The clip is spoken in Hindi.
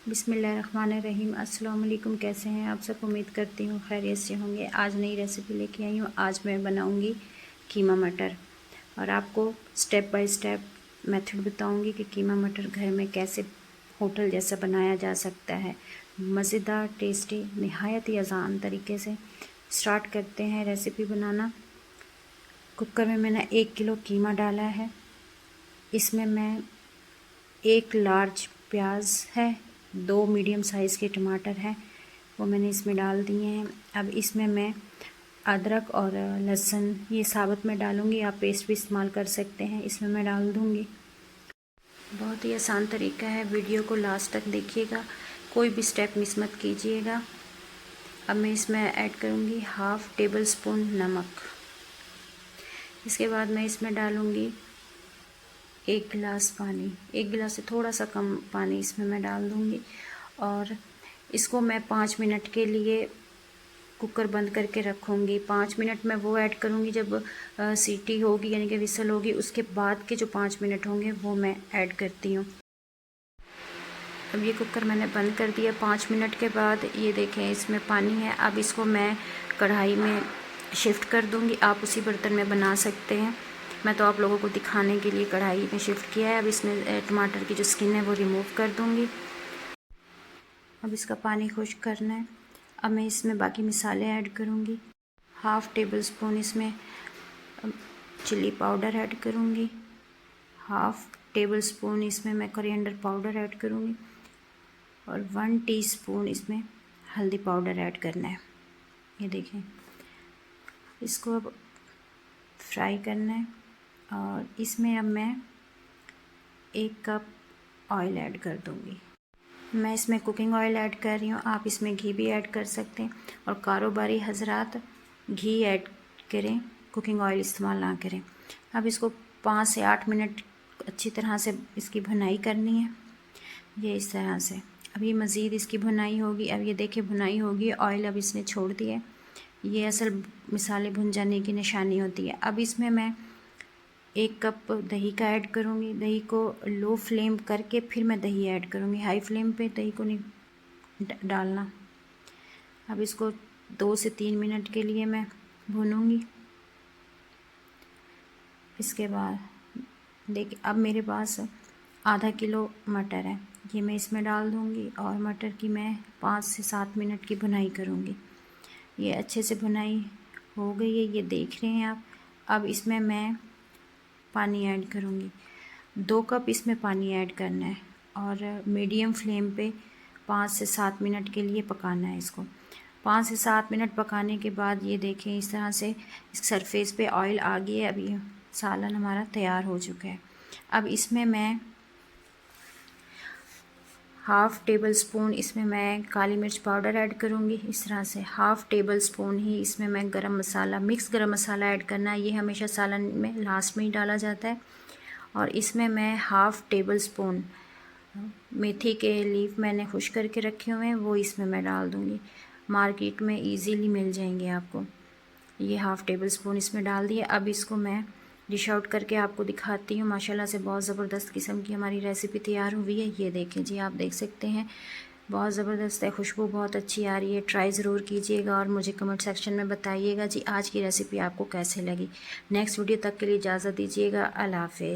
बिस्मिल्लाहिर्रहमानिर्रहीम। अस्सलाम वालेकुम। कैसे हैं आप सब? उम्मीद करती हूँ खैरियत से होंगे। आज नई रेसिपी लेके आई हूँ। आज मैं बनाऊँगी कीमा मटर और आपको स्टेप बाय स्टेप मेथड बताऊँगी कि कीमा मटर घर में कैसे होटल जैसा बनाया जा सकता है। मज़ेदार, टेस्टी, नहायत ही आसान तरीके से। स्टार्ट करते हैं रेसिपी बनाना। कुकर में मैंने 1 किलो कीमा डाला है। इसमें मैं 1 लार्ज प्याज है, 2 मीडियम साइज़ के टमाटर हैं, वो मैंने इसमें डाल दिए हैं। अब इसमें मैं अदरक और लहसुन ये साबुत में डालूँगी, आप पेस्ट भी इस्तेमाल कर सकते हैं, इसमें मैं डाल दूँगी। बहुत ही आसान तरीका है, वीडियो को लास्ट तक देखिएगा, कोई भी स्टेप मिस मत कीजिएगा। अब मैं इसमें ऐड करूँगी 1/2 टेबल स्पून नमक। इसके बाद मैं इसमें डालूँगी 1 गिलास पानी, 1 गिलास से थोड़ा सा कम पानी इसमें मैं डाल दूँगी और इसको मैं 5 मिनट के लिए कुकर बंद करके रखूँगी। 5 मिनट में वो ऐड करूँगी जब सीटी होगी यानी कि विसल होगी, उसके बाद के जो 5 मिनट होंगे वो मैं ऐड करती हूँ। अब ये कुकर मैंने बंद कर दिया। 5 मिनट के बाद ये देखें इसमें पानी है। अब इसको मैं कढ़ाई में शिफ्ट कर दूँगी, आप उसी बर्तन में बना सकते हैं। मैं तो आप लोगों को दिखाने के लिए कढ़ाई में शिफ्ट किया है। अब इसमें टमाटर की जो स्किन है वो रिमूव कर दूँगी। अब इसका पानी खुश्क करना है। अब मैं इसमें बाकी मसाले ऐड करूँगी। 1/2 टेबल स्पून इसमें चिल्ली पाउडर ऐड करूँगी। 1/2 टेबल स्पून इसमें मैं कोरिएंडर पाउडर ऐड करूँगी और 1 टीस्पून इसमें हल्दी पाउडर ऐड करना है। ये देखें, इसको अब फ्राई करना है और इसमें अब मैं 1 कप ऑयल ऐड कर दूँगी। मैं इसमें कुकिंग ऑयल ऐड कर रही हूँ, आप इसमें घी भी ऐड कर सकते हैं और कारोबारी हजरात घी ऐड करें, कुकिंग ऑयल इस्तेमाल ना करें। अब इसको 5 से 8 मिनट अच्छी तरह से इसकी भुनाई करनी है, ये इस तरह से। अभी मज़ीद इसकी भुनाई होगी। अब ये देखिए भुनाई होगी, ऑयल अब इसने छोड़ दिया। ये असल मसाले भुन जाने की निशानी होती है। अब इसमें मैं 1 कप दही का ऐड करूँगी। दही को लो फ्लेम करके फिर मैं दही ऐड करूँगी, हाई फ्लेम पे दही को नहीं डालना। अब इसको 2 से 3 मिनट के लिए मैं भूनूँगी। इसके बाद देखिए अब मेरे पास आधा किलो मटर है, ये मैं इसमें डाल दूँगी और मटर की मैं 5 से 7 मिनट की भुनाई करूँगी। ये अच्छे से भुनाई हो गई है, ये देख रहे हैं आप। अब इसमें मैं पानी ऐड करूँगी। 2 कप इसमें पानी ऐड करना है और मीडियम फ्लेम पे 5 से 7 मिनट के लिए पकाना है इसको। 5 से 7 मिनट पकाने के बाद ये देखें इस तरह से इस सरफेस पे ऑयल आ गया है। अभी सालन हमारा तैयार हो चुका है। अब इसमें मैं 1/2 टेबल स्पून इसमें मैं काली मिर्च पाउडर ऐड करूँगी। इस तरह से 1/2 टेबल स्पून ही इसमें मैं गरम मसाला, मिक्स गरम मसाला ऐड करना है। ये हमेशा सालन में लास्ट में ही डाला जाता है। और इसमें मैं 1/2 टेबल स्पून मेथी के लीफ मैंने खुश करके रखे हुए हैं, वो इसमें मैं डाल दूँगी। मार्केट में इजीली मिल जाएंगे आपको। ये 1/2 टेबल स्पून इसमें डाल दिए। अब इसको मैं डिश आउट करके आपको दिखाती हूँ। माशाल्लाह से बहुत ज़बरदस्त किस्म की हमारी रेसिपी तैयार हुई है। ये देखें जी, आप देख सकते हैं बहुत ज़बरदस्त है, खुशबू बहुत अच्छी आ रही है। ट्राई ज़रूर कीजिएगा और मुझे कमेंट सेक्शन में बताइएगा जी आज की रेसिपी आपको कैसे लगी। नेक्स्ट वीडियो तक के लिए इजाज़त दीजिएगा। अल्लाह हाफ़िज़।